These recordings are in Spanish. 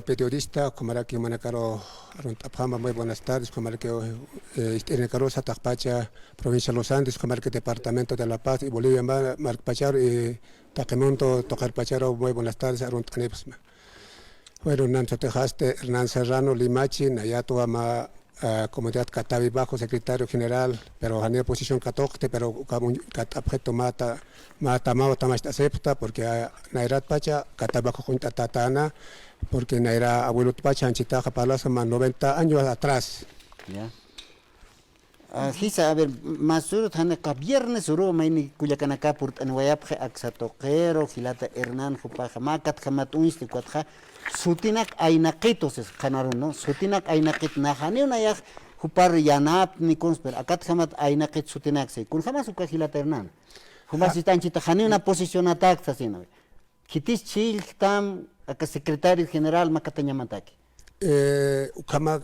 Periodista, como era que manacaro Aruntapama, muy buenas tardes, como era que en Carosa, Tacpacha, provincia de Los Andes, como era que departamento de La Paz y Bolivia, Marc Pacharo y Taquemonto, Tocar Pacharo, muy buenas tardes, Aruntanepsma. Bueno, Nanzo Tejaste, Hernán Serrano, Limachi, Nayato Ama, Comunidad Catavi Bajo, secretario general, pero en posición 14, pero Catapjeto Mata Mao Tamasta acepta, porque Nairat Pacha, Catabajo Junta Tatana, porque Naira Abuelo Pacha, Anchitaja Palaza, más 90 años atrás. Ya. Hisa, a ver, Masuro, Hanaka, viernes, Uro, Maini, Cuyacanacá, Purtanwayapje, Axatoquero, Gilata Hernán, Jupaja, Macat, Hamat, Unsti, Cuatja, Sutinak, Ainaquitos, es Canarun, ¿no? Sutinak, Ainaquit, Najane, Unayak, Jupar, Yanap, ni Consper, Acat, Hamat, Ainaquit, Sutinak, se, con jamás Uca Gilata Hernán. Jupas, Istanchita, Jane, una posición ataque, así, ¿no? Kitis, Chil, Tam, acá secretario general, Macatañamataki. Ukama,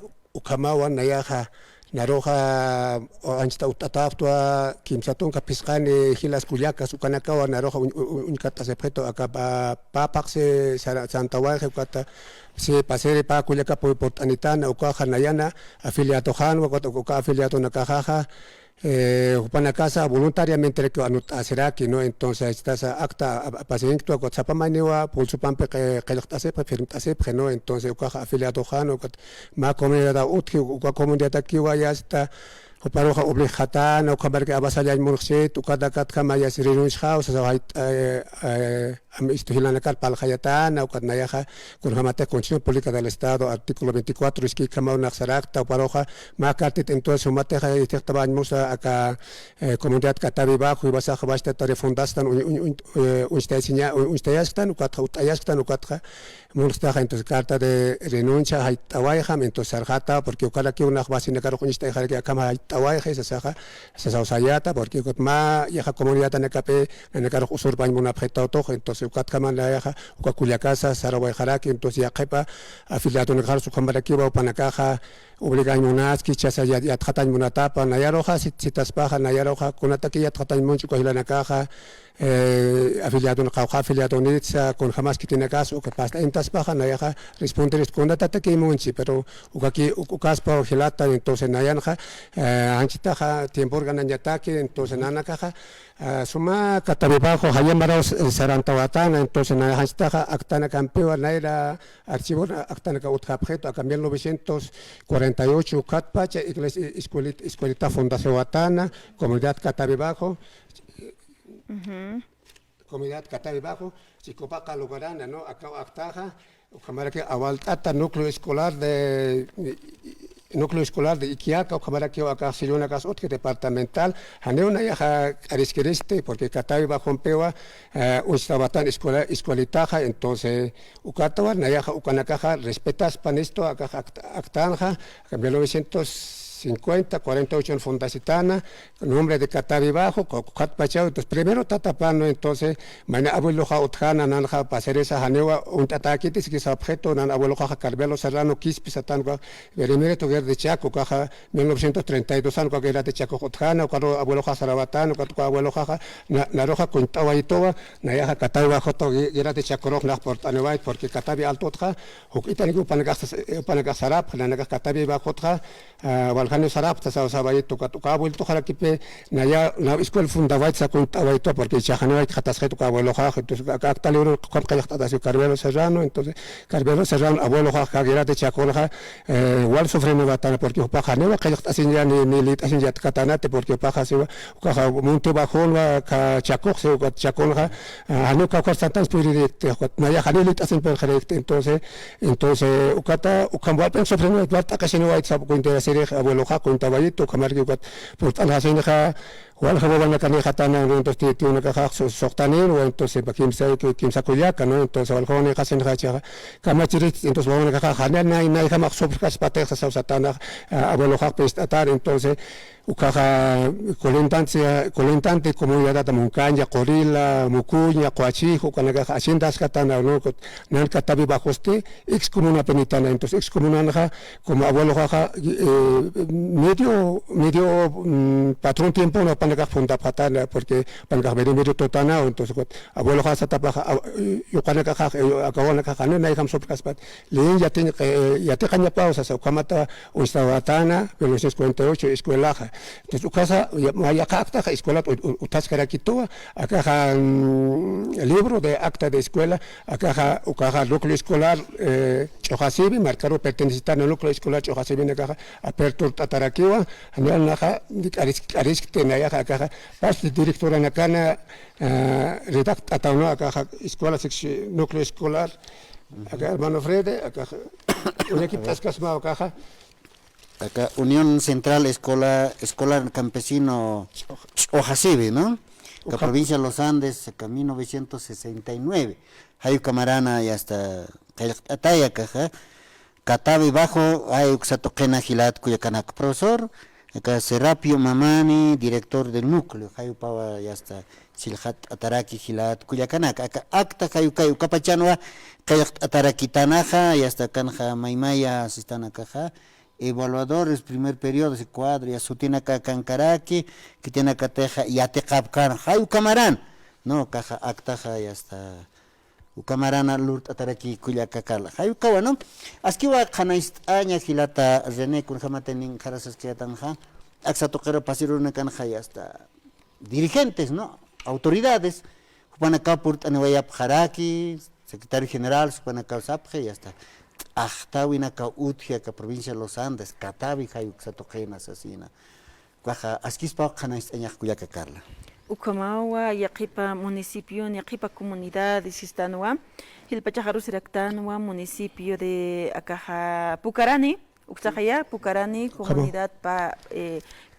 Nayaja. Naroja anchita utataftua kimsatun kapisqani hilas kuyacas ukanakawa naroja unkata sepreto acá papaxe santawaje ukata se pasere pa kuyaca por portanitana ukaja nayana afiliado han uka afiliado nakajaja Upanacasa voluntariamente que será que no entonces estas acta paciente con zapamaniwa pulsupampe que se preferentase no entonces ukaja afiliado han ma comunidad utki uka comunidad aquí vaya hasta Uparoja obligatan o kabar que abasaya en Murset ukada kat kama ya sirinus house istuhilana kal pal hayatan o kadnayaja con jamate constitución pública del estado artículo 24 es que kama una xarakta uparoja ma kartit entonces umate hay tectaban musa acá comunidad katabi bajo y basa basta tare fundastan ustayastan ukatayastan ukatja Mulstaja entonces carta de renuncia hay tawayjam entonces sarjata porque ukala que una base de caro kunista que acá hay tawayja esa saja esa usayata porque ma yaja comunidad en cape en caro usur bañ una preta todo entonces ukat kama la yaja ukakulia casa sarawayjara que entonces ya kepa afiliado en caro su cámara que va para caja obligan unas que chasa ya tratan una tapa nayaroja si taspaja nayaroja con ataque ya tratan mucho con la caja afiliado en cauja afiliado nitsa con jamás que tiene caso que pasa en taspaja nayaja responder con ataque mucho pero ukaki ukas pa hilata entonces nayanja anchitaja tiempo ganan ataque entonces nana caja suma katabibajo hayamaros sarantawatana entonces nayanja actana campeón naira archivo actana ka utjapjeto a cambiar 948 Catpacha, Escuelita Fundación Watana, Comunidad Catabibajo, Comunidad Catabibajo, Chicopaca Lugarana, ¿no? Acá Actaja, Cámara que Avaltata, núcleo escolar de Iquiaca, o cámara que acá se una casa otra departamental, Haneuna ya arisqueriste, porque Catabibajo Pewa, Ustabatán escuelitaja, entonces, Ucatawa, Nayaja, Ucanacaja, respetas panesto, acá Actanja, en 1950, 48 en Fundacitana, nombre de Catavi Bajo, Catpachao, entonces primero tatapano, entonces, mañana abuelo Jautjana, Nanja, Paceresa, Janewa, un tataquitis que es objeto, Nan abuelo Carvelo Serrano, Quispisatanga, Verimere Toguer de Chaco, Caja, 1932 años, que era de Chaco Jotjana, cuando abuelo Jazarabatano, cuando abuelo Jaja, Naroja, Cuntaba y Toba, Nayaja, Catavi Bajo, era de Chaco Roja, Portaneway, porque Catavi Altotja, Ukitaniku Panagasarap, Nagas Catavi Bajo, Valhano Sarapta, Sabayito, Cabo, Tojakipe, Naya, la escuela fundaba esa contaba porque Chajano Catasjeto, abuelo Jaja, entonces acá está el euro con Cayatacio Carvelo Serrano, entonces Carvelo Serrano, abuelo Jaja, que era de Chacolja, igual sufriendo batalla porque Paja no Cayatasin ya ni litasin ya Catanate, porque Paja se va, Caja Monte Bajolva, Chacoxe, Chacolja, Anuca Constantan Spirit, Naya Janilitasin Perjerect, entonces, Ucata, Ucambal, sufriendo el plata casi no hay sapo interesante, abuelo Jaco, un taballito, Camargo, por tal hacienda. Wal jaboban la caneja tan entonces tiene una caja soxtanero entonces para quien sa cuyaca no entonces wal jone casen hacha camachirit entonces vamos a caja na jamás sobre cas pateja sa satana abuelo jap estatar entonces ucaja colentante comunidad de moncaña corila mucuña coachijo con la haciendas catana no nan catabi bajo este ex comuna penitana entonces ex comuna como abuelo jaja medio patrón tiempo no ukana funda patana porque panka medio totana entonces abuelo casa tapa ukana akawana kakana na ikam sopras pat lin ya te kanya pausa sa ukamata ustavatana 1948 escuela entonces ukasa ya acta escuela utaskara kitoa acá libro de acta de escuela acá ukaja núcleo escolar chojasibi marcaro pertenecita al núcleo escolar chojasibi acá apertura tatarakiwa anial naja aris tenaya acá pas directora nakana redact atauno acá escuela núcleo escolar acá hermano Frede acá un equipo ascasma acá acá Unión Central Escolar Campesino Ojasibi, ¿no? La provincia de los Andes, acá 1969. Hay camarana y hasta Ataya, Catabi bajo, hay Uxatoquena Gilat, Cuyacanac, profesor, acá Serapio Mamani, director del núcleo, hay Pava y hasta Silhat Ataraki Gilat, Cuyacanac, acá Acta, hay Capachanua, Kayak Atarakitanaja y hasta Canja Maimaya, Sistana Caja. Evaluadores, primer periodo, ese cuadro, ya sutina acá Cancaraki, que tiene acá teja, y atecapcan, hay camarán, no, caja actaja, ya está, camarana lurt ataraki kuyakakala, hay kawa, no, askiwa kanais aña gilata René kun jamatenin jarasas que atanja, axatoquero pasiruna canja, ya está, dirigentes, no, autoridades, jupanacá purt anewayap jaraki, secretario general, jupanacá sapje, ya está. Ahtawina ka Utja ka provincia de los Andes, Catavi hayuk satoqena asesina. Cuaja askispa kanais añak kuyaka Carla. Ukamawa yaqipa municipio yaqipa comunidad de Sistanua, Hilpachajaru Siraktanua, municipio de Acaja Pucarani, Uxajaya, Pucarani, comunidad pa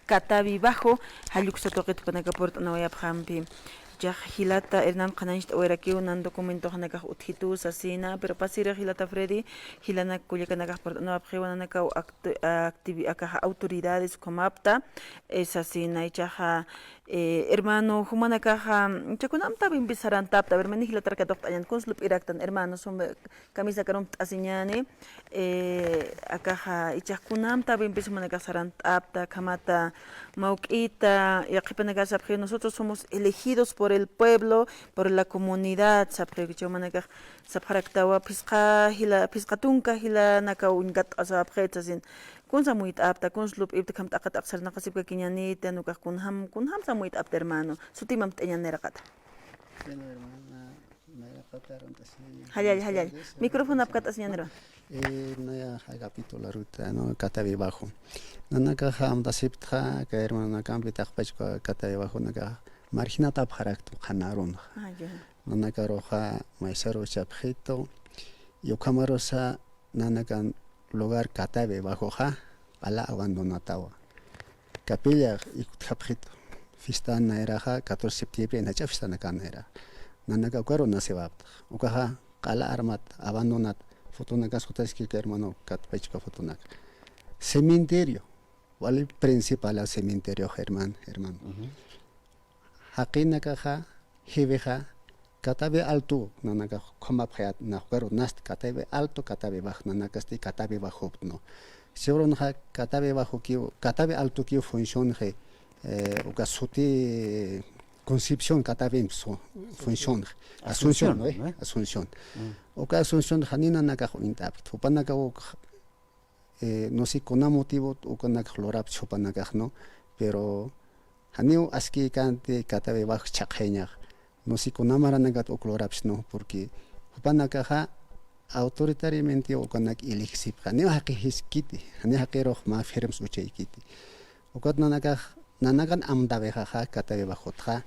Catavi bajo, hayuk satoqet panacaport noyaphampi. Ya hilata Hernán Cananist o era que un documento hanaka uthitu sasina pero pasira hilata Freddy hilana kuyakanaka por no abjewanaka autoridades como apta sasina y chaja hermano humanaka chakunam tabim bisaran tapta hermano hilata ka dokta yan konslub iraktan hermano som camisa karom asinyane akaha ichakunam tabim bismanaka saran tapta kamata mauquita yaqipanaka sabje nosotros somos elegidos por el pueblo, por la comunidad, sabje que manaka sabharaktawa pisqatunka hila naka ungat asabje tsin kun samuit apta kun slup ibta kam taqat aqsar naqasib kinyani tanuka kun ham samuit apta hermano sutimam tenyanera qata bueno hermana me pataron halal micrófono apkat asyanera no ya capítulo la ruta no Catavi bajo nanaka ham da siptra que hermana cambita pachko Catavi bajo naka marginata parakto khanarun nanaka roja maisaro chapjito yo camarosa nanaka lugar Catavi bajo ja ala abandonatawa capilla y chapjito fistana era ja 14 de septiembre na chafistana canera nanaka cuero nasebab ukaha qala armat abandonat fotonaka sotaski hermano katpechka fotonak cementerio wal principal cementerio hermano haqinaka ja hibeja Catavi alto nanaka khoma phayat na cuero nast Catavi alto Catavi bajo nanaka sti Catavi bajo no seguro ja Catavi bajo ki Catavi alto ki función je uka suti concepción Catavi función Asunción no Asunción uka Asunción hanina naka intap upanaka no sé con motivo uka naka lorap chupanaka no pero hanio aski kante Catavi bajo chaqheña no sé con amaranagat uklorapс no porque upanaka ja autoritariamente ukanak elixip hanio haqi hiskiti hanio haqiro ma firms uchaykiti ukat nanagan amdabeja ja Catavi bajo ja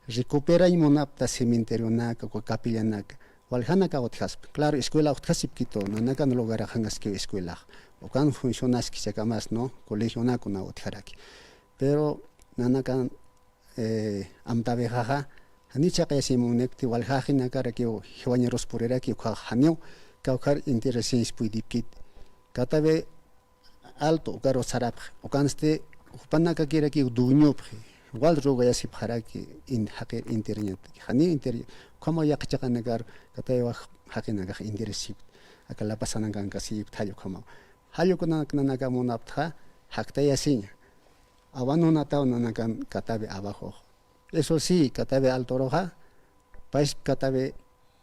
recupera y monapta cementerio naka ko capilla naka waljana ka otjas claro escuela otjasip quito nanagan lugar jangas que escuela o kan funcionas que se más no colegio naka na otjaraki pero nanagan amdabeja ja hanicha que se monecti waljajina cara que hiwañeros purera que hanio kaukar intereses puidipkit Catavi alto caro sarap o kanste upanaka kira ki duño igual roga ya sip haraki in haqir internet hani inter como ya qacha nagar Catavi haqina ga interesip akala pasana gan kasip thayo como hayo kuna naga monaptha haqta yasin awanunata nanakan katabe abajo. Eso sí, katabe alto roja, pais katabe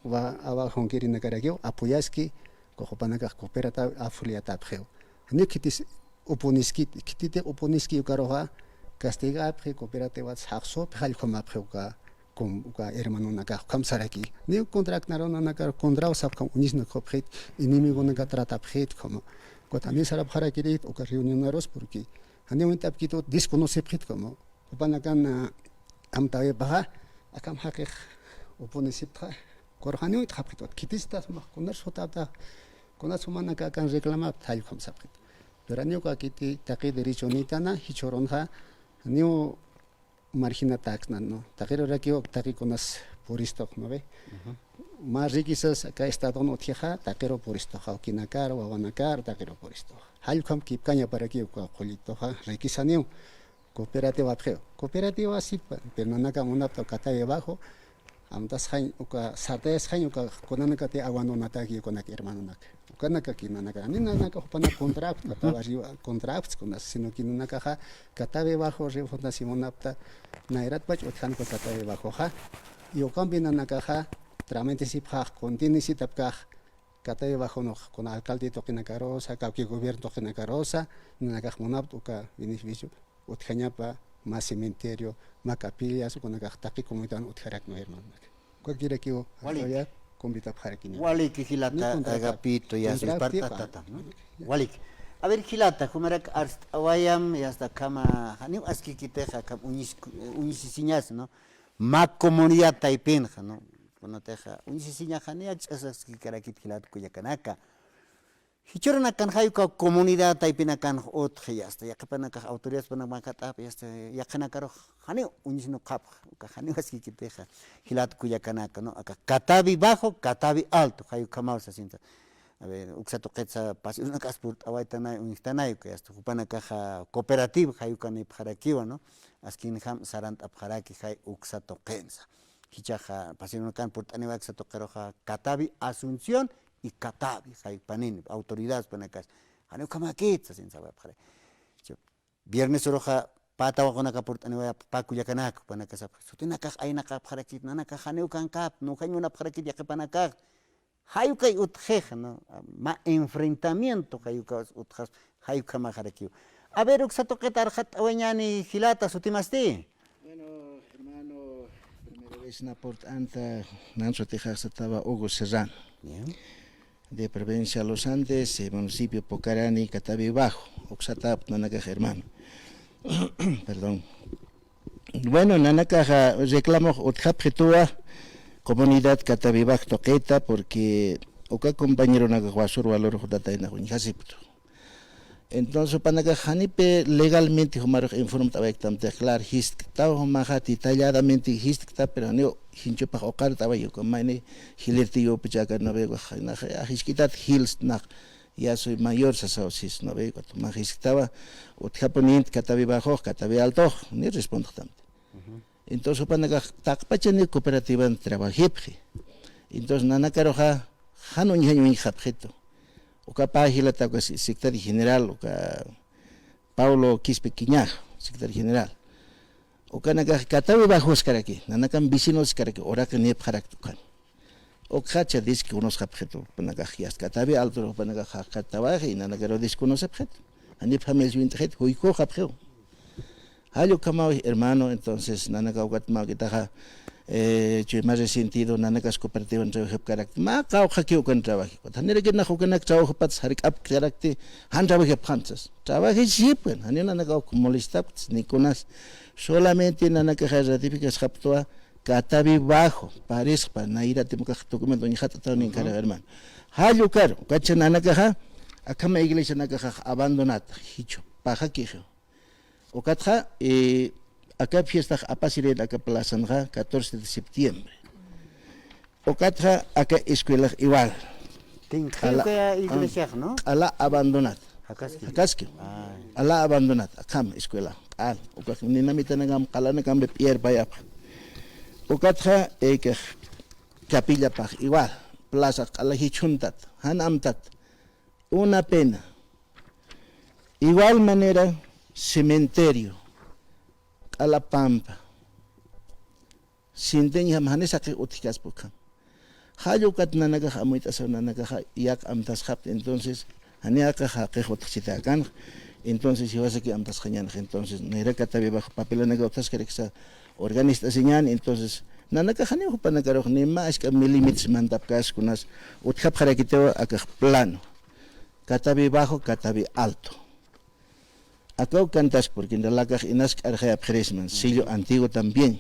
va abajo kiri nakaragio, apoyaski, kojopanaka cooperativa afiliata abgeo. Nu kitis oponiski, kitite oponiski ukaroja, castiga abge cooperativa saxo, pejal komabgeuka. Ka hermano naka kamsaraki ni contract narona naka contrao sapkam unisno khopkhit inimigo naka trata phit como kotani sara bharakiri o ka reunionaros porque hani un tapkito desconoce phit como upanakan amtae baha akam haqiq uponisiptra korhani ut khapkhit kitista ma konar sotata konar sumanaka kan reclama thal khamsapkhit pero ani ka kiti taqi derecho nitana hichoronha niu margina tax no taquero rakio taquikonas puristo no ve más riquisas acá estado no tieja taquero puristo jaukinakar o awanakar taquero puristo halkom kipkaña para que colito ja riquisanio cooperativa preo cooperativa así pero nanaka monapto kata debajo amtas hain uka sartes hain uka konanaka te awano nataki konak hermano nak kanaka kinanaka ni nanaka hopana contract katawa contracts konas sino kinanaka ja kata debajo refundación monapta nairat pach othan ko kata debajo ja yo cambio nanaka ja tramite si phaj continue si tapka kata debajo no con alcalde to kinakarosa kauki gobierno to kinakarosa nanaka monapto uka beneficio othañapa más cementerio, más capillas, con la gastaki comunidad utjarak no hermano. Cualquiera que yo vaya convita para que no. Walik hilata agapito ya se parta ¿no? Walik. A ver hilata, kumarak awayam ya hasta kama hani aski kiteja kam unisisiñas no. Ma comunidad taipenja no. Cuando teja unisisiña hani aski karakit hilat kuyakanaka. Hichorana kan hayuka comunidad taipina kan otje ya hasta ya kapana ka autoridades pana makata ya hasta ya kana karo hani unisno kap ka hani waski kiteja hilat kuyakanaka no aka katabi bajo katabi alto hayuka mausa sinta a ver uksato qetsa pasi una kaspurt awaitana unistanay ka hasta kupana ka cooperativa hayuka ni pharakiwa no askin ham sarant apharaki hay uksato qensa hichaja pasi una kan purtani waksato qaroja katabi asunción y katabi hay panin autoridades panacas hani kamakitsa sin saber para viernes roja pata wa kona kapurt ani wa paku yakanak panacas sutina ka aina ka parakit nana ka hani kan kap no kanyo na parakit ya panacas hay kai utjej no ma enfrentamiento hay ka utjas hay kama harakio a ver uksato ketarhat awañani hilata sutimasti bueno hermano primero vez na portanta nanso tejas estaba Hugo Serrano de Provincia Los Andes, municipio Pucarani, Catabi Bajo, Oxatap, Nanakaja, hermano. Perdón. Bueno, Nanakaja reclamo Otjapjetua, comunidad Catabi Bajo Toqueta, porque Oka compañero Nagaguasur Valor Jotataina, Jasipto. Entonces, Panagajanipe legalmente, Homaro informa Tabectam declar hist, Tao Mahati, talladamente hist, pero no. Hincho pa okar tawa yo kamane hilerti yo pichaka no vego na hiskitat hills na ya soy mayor sasosis no vego to ma hiskitaba utjaponint katabi bajo katabi alto ni respondo tamte entonces panaga takpachani cooperativa en trabajipje entonces nana karoja hanu nyanyo japjeto o capa hilata ko secretario general o ka Paulo Quispe Quiñaj secretario general o kanaka katabi bajos karaki nanakan vecinos karaki ora que ne paraktukan o kacha dice unos objeto panaka hias katabi alto panaka kataba y nanaka desconoce objeto ani familia internet hoiko objeto hayo kama hermano entonces nanaka ugatma kita che más resentido nanakas cooperativa en trabajo karakter ma ka hakio kan trabajo tanere que na hokanak trabajo pats harik up karakter han trabajo panzas trabajo sipen ani nanaka molesta ni conas solamente nanaka ratificas japtoa katabi bajo parece para naira temuka documento ni hata tan en cara hermano hayo caro kacha nanaka akama iglesia nanaka abandonada hicho paja quijo o katja acá fiesta apasire acá plaza 14 de septiembre o katja acá escuela igual tinka iglesia no ala abandonada akaski ala abandonada acá escuela al o que ni namita nagam kalana kambe pier baya o katja que capilla pa igual plaza ala hichuntat hanamtat una pena igual manera cementerio ala pampa sinteña manesa que utikas pukan hayo kat nanaga amuita sa nanaga yak amtas hap entonces aniaka que hotchita kan entonces si vas aquí amtas kañan entonces nera katabi bajo papel naga otas que sa organista señan entonces nanaga hani hupanagaro ni más que milímetros mantap kas kunas utkap harakito akak plano katabi bajo katabi alto. Acá cantas porque en la caja inas arjea presman, sillo antiguo también.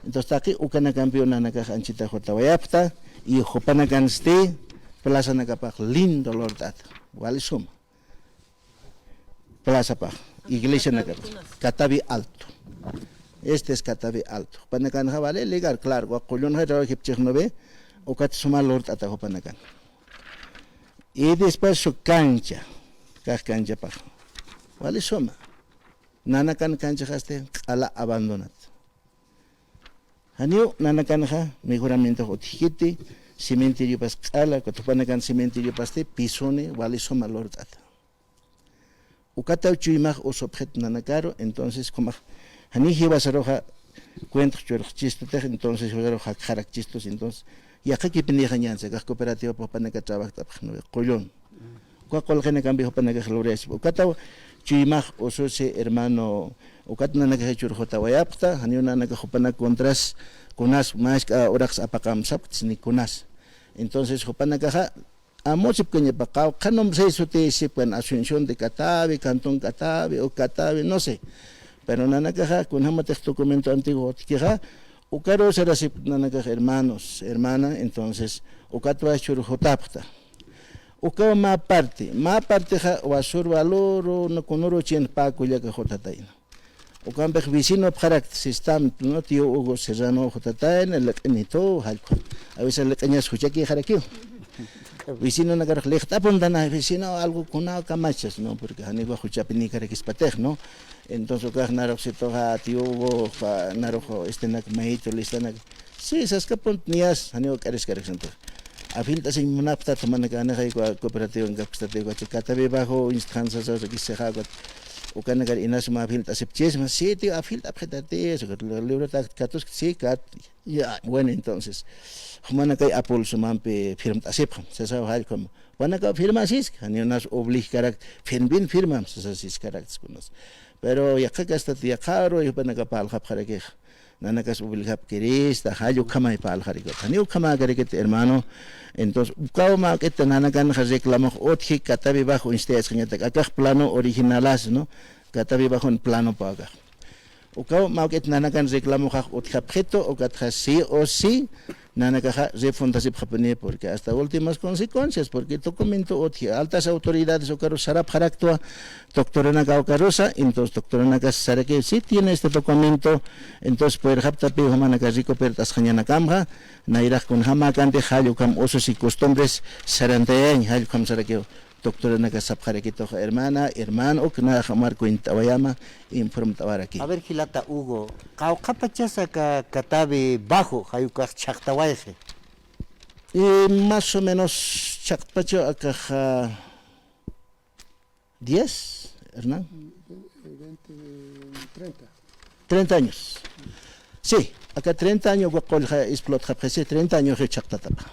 Entonces aquí ukana campeona na caja anchita jotawayapta y jopana canste plaza na capaj lindo lordat. Vale suma. Plaza paj. Iglesia na Catabi alto. Este es Catabi alto. Panacan vale legal claro, guacolón jero hipchernove o cat suma lord ata jopanacan. Y después su cancha. Cancha paj. Vale suma. Nanakan cancha haste ala abandonat. Hanio nanakan ha mejoramiento hotjiti cementerio pas ala katupanakan cementerio paste pisone vale suma lordat. Ukata chuimag os objeto nanakaro entonces como hani hibas roja cuento churchistos entonces roja carachistos entonces ya que pendeja nyanse gas cooperativa papanaka trabaja no collón. Cuál gene cambio panaka glorias. Ukata chuimag oso se hermano ukat nanaka hechur jotawayapta hani nanaka hopana contras kunas más orax apakam sapt ni kunas. Entonces jopanaka amosip kanya pakao kanom se sote sipan asunción de Catabi, Cantón Catabi o Catabi, no sé. Pero nanaka kun hamatex documento antiguo tija ukaro será sip nanaka hermanos, hermana, entonces ukatwa chur jotapta. Ukaw ma parte ha wasur valoro no conoro chen pa kuya ka jotataina. Ukam bek vecino parak sistam no tío Hugo Serrano jotataina el enito halko. A veces le cañas huchaki jarakio. Vecino na garak lehta pondana vecino algo kuna kamachas no porque hani wa huchapini karakis patej no. Entonces ukah narok sito ha tío Hugo narojo nak maito listanak. Sí, esas kapont-nias hani karis karaksanto. Afilta sin munapta tomana kana kay cooperativa ng kapstate ko Catabi bajo instancia sa gisahagot o kana gar inas ma afilta sepches ma sitio afilta pretate so libro katus sikat ya bueno entonces humana kay apol sumampe firma asep sa hal como wana ka firma sis hani nas oblig karak firma sa sis karak kunos pero ya ka gasta ya caro y pana ka pal khap kharake nanakas ubilhap queris ta hayo kama ipal harikot haniu kama gareket hermano entonces ukao ma que nanakan reclamo otji Catabi bajo instes kanyata akak plano originalas no Catabi bajo en plano paga ukao ma que nanakan reclamo ha otji objeto o katja sí o sí nanaka refundasi japone porque hasta últimas consecuencias porque documento otji altas autoridades o caro sarap haraktua doctora Nagao Carosa, entonces doctora Nagas Sarake, sí tiene este documento, entonces puede raptapi humana rico pertas jañana camja, nairaj con jamakante hayo cam osos y costumbres saranteañ hayo cam Sarake, doctora Nagas Sapjarequito hermana, hermano, que nada jamar cuintawayama, informa aquí. A ver, Gilata Hugo, capachasa Catabi bajo, hayo cach chactawaje. Más o menos chacpacho acá 10. Hernán. 30 años. Sí, acá 30 años guacol explota, 30 años rechactatapa.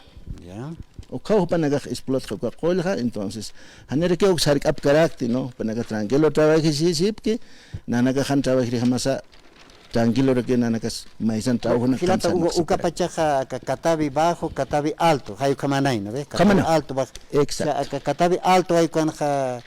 Ya. O caujo panaga explota guacol, entonces, hanere que usar cap carácter, ¿no? Panaga tranquilo trabaje sí, que nanaga han trabaje jamasa tranquilo que nanagas maisan trabajo na Gilata Hugo, ucapachaja Catabi bajo, Catabi alto, hayo kamanay, ¿no ves? Catabi alto bajo. Exacto. Catabi alto hay canja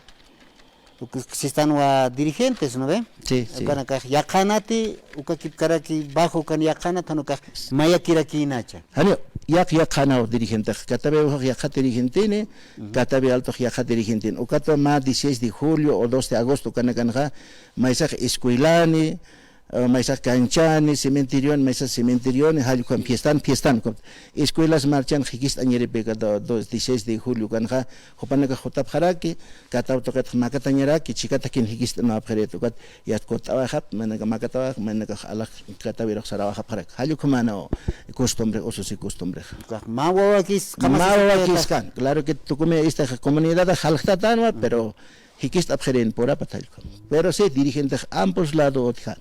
si están dirigentes, ¿no ve? Sí, sí. Ya kanati, ukakipkaraki bajo kan ya kanata no maya kiraki nacha. Hanyo, ya kana dirigente, Catabi ya dirigente ne, Catabi alto ya dirigente. Ukato ma 16 de julio o 2 de agosto kana maisak escuilani, maisak canchani, cementerio, hallo kan fiestan. Escuelas marchan hikist añere pega 16 de julio kanja, hopanaka hotap haraki, katauto kat makatanyara ki chikata kin hikist na aphereto kat yat kotawa hap manaka makatawa manaka alak katawiro sarawa hap harak. Hallo kumano costumbre oso si costumbre. Mawa kis kan. Claro que tu come esta comunidad halkhtatano pero hikist apkheren pora patalko. Pero sí dirigentes ambos lados otjan.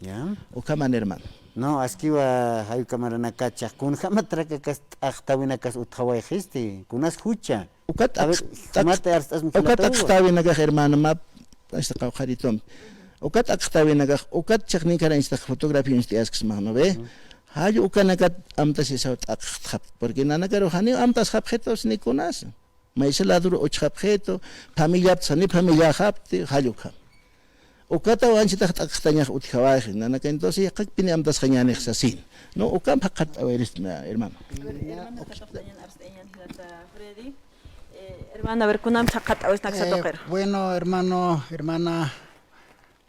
Ya. Ukaman hermano. No, askiwa hayu kamaranakacha. Kun hamatraka kas achtawinakas uthawaijiste. Kunas hucha. Ukat A ver, mate arstas ukat akhtawinakas hermano map esta qawqaritom. Ukat akhtawinakas ukat chaqnikara esta fotografía insti asks magno ve. Hayu ukanakat amtas isaut akhtap porque nanakaro hani amtas habjetos ni kunas. Maiseladuro uchhabjeto familia tsani familia hapti hayuka. Ukata wanchita akhtanya uthawaij nanaka entonces qakpini amtas khañani xasin. No ukam haqqat aweris hermano. Hermano, a ver, kunam chaqat awis naksato Bueno, hermano, hermana,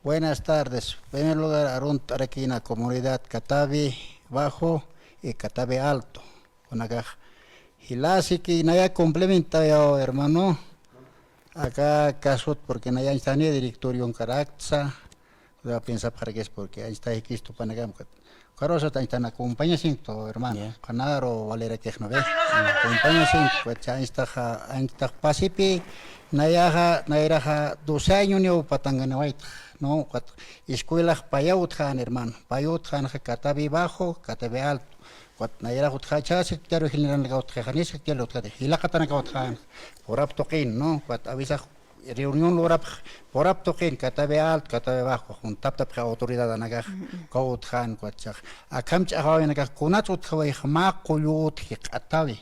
buenas tardes. En primer lugar, Arunt Arequina, comunidad Catavi Bajo y Catavi Alto. Y que naya complementa yo, hermano. Acá caso porque naya está ni directorio en Caracsa. Yo pienso para que es porque ahí está Cristo Panagam. Carosa está en acompaña cinto, hermano. Canaro Valera Quejnove. Acompaña cinto, ahí está Pasipi. Nairaja 12 años ni Patanganawait. No, escuelas Payautan, hermano. Payautan, Catavi Bajo, Catavi Alto. Naira Uthacha, secretario general de Gautjani, secretario de Hilakatana Gautjan. Por aptoquín, no, avisa reunión lorap, por aptoquín, Catavi Alto, Catavi Bajo, un tap autoridad Anagaj, Gautjan, Quachach. A Kamcha Havanaka, Kunatut Hawaii, Makoyot, Atavi.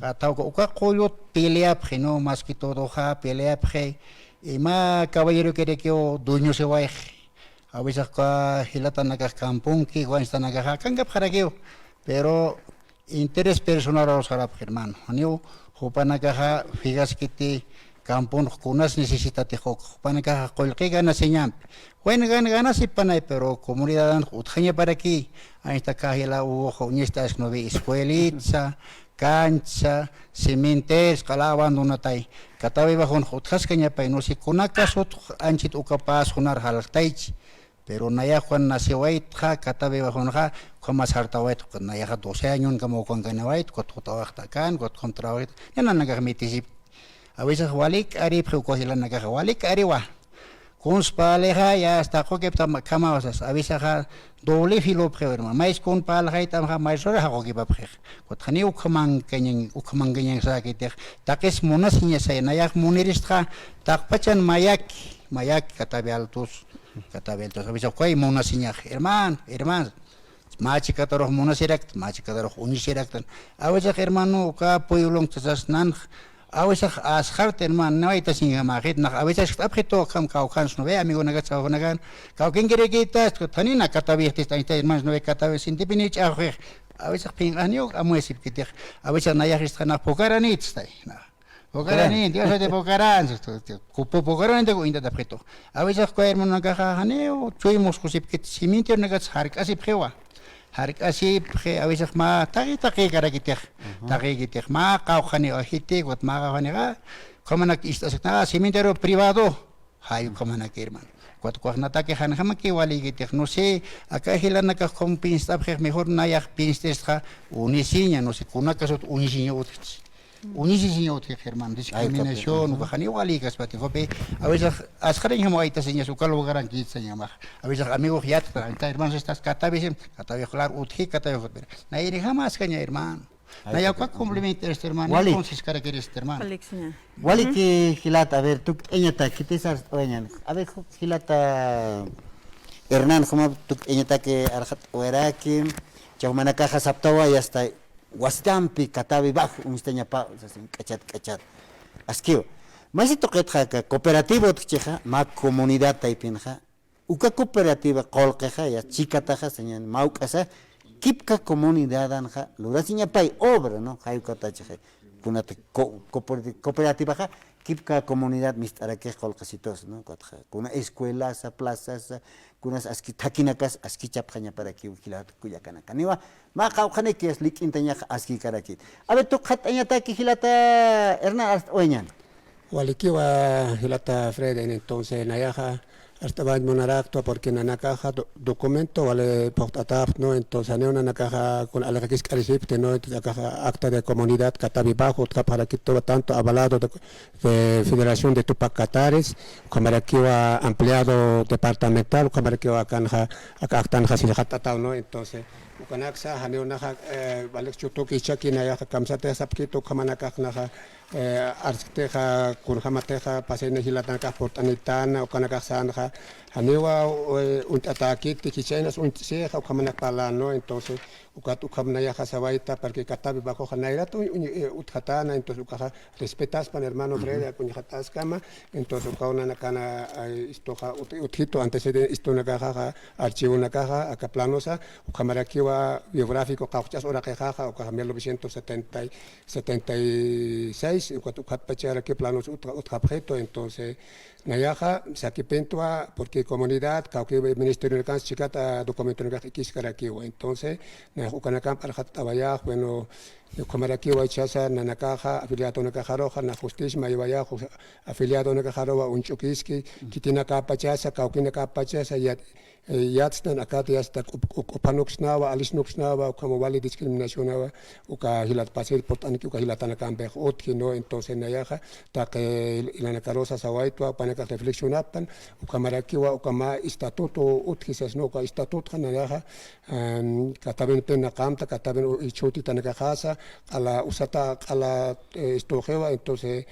Atauco, Ukakoyot, Peleapre, no, más que todo, Peleapre, y más caballero que dueño se va a veces Hilatanaka Campunki, Guanstanaka, Kanga Paragueo. Pero interés personal a los árabes, hermano. Anio, Jupanakaja, fijas que te campón, kunas necesita te jok. Jupanakaja, colque gana señam. Bueno, gana si panay, pero comunidad utjaña para aquí. Ahí está cajela, hubo, ni está esnovi, escuelita, cancha, cementerio, calaban una tai. Catavi bajo un jutjas caña pa, no si kunakas anchit ucapas, junar haltaich. Pero naya Juan nació white, Catavi bajo un como harta white, con naya 12 años, como con ganawait, con totakan, con contrawait, y no nagamitisi. A veces walik ari preocupila nagawalik ariwa. Con spaleja ya hasta que camasas, a veces doble filo preverma, mais con palja y tamja mais hora que va pre. Cuando ukaman ganyan sa que te takes monasinya say, nayak muniristra, takpachan mayak Catavi altos. Catavi altos, a veces koi monasinya, hermano. Machi kataro monasirakt, machi kataro unisirakt. A veces hermano ka pueblo entonces nan. A veces ashart hermano no hay tasinga magit na a veces abjeto kam kaukans no ve amigo nagat sa nagan kauken geregitas tanina Catavi está hermanos no ve Catavi sin dipinich a veces pinganio a muesip kitir a veces nayah estana Pucarani está na Pucarani Dios de Pucaran cupo Pucaran de inda abjeto a veces ko hermano nagaja haneo chuimos kusip kit simintir nagat harik asip prewa harik asip a veces ma tagi karakitir tagi ma kaukhani ohiti wat ma kaukhani ga komanak istasna cementerio privado hayu komanak hermano cuando natake hanjama que wali gitir no sé acá hilana ka compinsta mejor nayak pinstra unisiña no sé kunakasot unisiña utich unisiña utich hermano discriminación ubahani wali kaspati hope a veces askharen hamo aita señas ukalo garan kitseña ma a veces amigo hiat hermano estas Catavi klar uthi Catavi hope na iri jamás caña hermano Naya cuál complementa este hermano, entonces característica hermano. Wali que Gilata, a ver, tú eñata, ¿qué te sabes oñan? A ver, Gilata Hernán, como tú eñata que arjat oerakim, chaumana caja saptawa y hasta Guastampi, Catavi bajo, un esteña pa, cachat. Asquio. Más esto que traca cooperativo tcheja, ma comunidad taipinja, uka cooperativa colqueja ya chica taja señan maukasa. Kipka comunidad anja, lurasiña pay obra, ¿no? Hayukata cheje, kunate cooperativa ja, kipka comunidad mistaraque colcasitos, ¿no? Kuna escuelas, plazas, kunas aski takinakas, aski chapjaña para que ujilat kuyakana kaniwa, ma kaujane que es lik intaña aski karakit. A ver, tú jataña taki hilata Hernán oñan. Walikiwa hilata Fred entonces nayaja hasta va monaracto porque en la caja documento vale portatap no entonces en una caja con la que es recibte no entonces caja acta de comunidad catabi bajo para que todo tanto avalado de Federación de Tupac Catares como aquí va ampliado departamental como aquí va canja acá si jatata no entonces ukanaksa haneuna vale chuto que chaki na ya kamsate sapkito kamana kakna arteja kurhamateja pasene hilatan ka portanitana ukanaka sanja hanewa und ataki tikichenas und seja ukamana palano entonces ukatu kamna ya sawaita porque katabi bako khanaira tu uthatana entonces ukaja respetas pan hermano breda kunyatas kama entonces ukauna nakana istoja uthito antecede istona kaja archivo na kaja akaplanosa ukamara kiwa biográfico kauchas ora kejaja ukaja 1976 cuando capachara que planos utkapreto entonces nayaja sakipentwa porque comunidad que ministerio de cans chicata documento que kiskarakiwa entonces na ukanakam para hatabaya bueno komarakiwa chasa nanakaja afiliado na kajaroja na justicia mayaya afiliado na kajarowa unchukiski kitina kapachasa kaukina kapachasa yatstan akati hasta upanuksnawa alisnuksnawa como vale discriminacionawa uka hilat pasir portaniki uka hilatana kambe otki no entonces nayaja ta que ilana karosa sawaitwa panaka reflexionapan uka marakiwa uka ma estatuto utkisas no uka estatuto nayaja kataben pena kamta kataben ichuti tanaka khasa ala usata ala estojewa entonces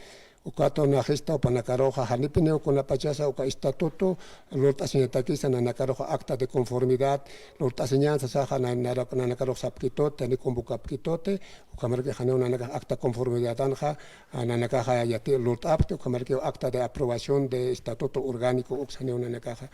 ukato na gesta panakaroja hanipine con la pachasa uka estatuto lorta señatakisa na nakaroja acta de conformidad lorta señanza saja na nakaroja sapkitote ni convocapkitote ukamarke hane una acta conformidad anja na nakaja yati lorta apte ukamarke acta de aprobación de estatuto orgánico uksane una nakaja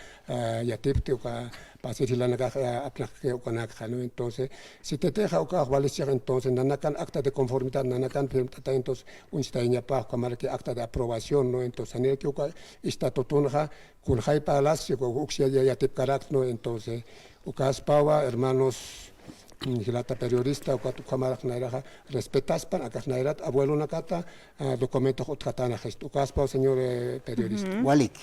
yatipte uka pasir la nakaja aplaque ukanaka no entonces si te deja uka valencia entonces nanakan acta de conformidad nanakan entonces un staña pa ukamarke acta de aprobación no entonces en el que estatutunja con hay palacio con uxia ya tip carácter no entonces ukas pawa hermanos hilata periodista o tu cámara nairaja respetas para acá nairat abuelo nakata documento hotratana gesto ukas pawa señor periodista Walik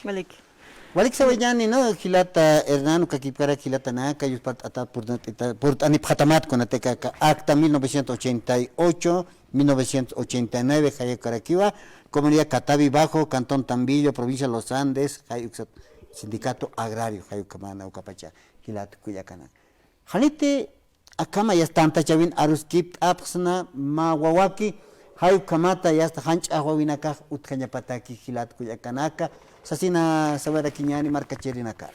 Walik sawayani no hilata Hernán kakipara hilata naka yus pat ata por anip khatamat con ateca acta 1988 1989 Jaya Caraquiva, Comunidad Catabi Bajo, Cantón Tambillo, Provincia de los Andes, Sindicato Agrario, Jayu Camana, Ucapacha, Gilat, Cuyacana. Jalite, Akama ya está Chavin, Aruskip, Apsna, Mawawaki, Jayu Kamata, ya está Hanch Ahuavinaka, Utkañapataki, Gilat, Cuyacanaka, Sasina Sabara Quiñani, Marca Cherinaka.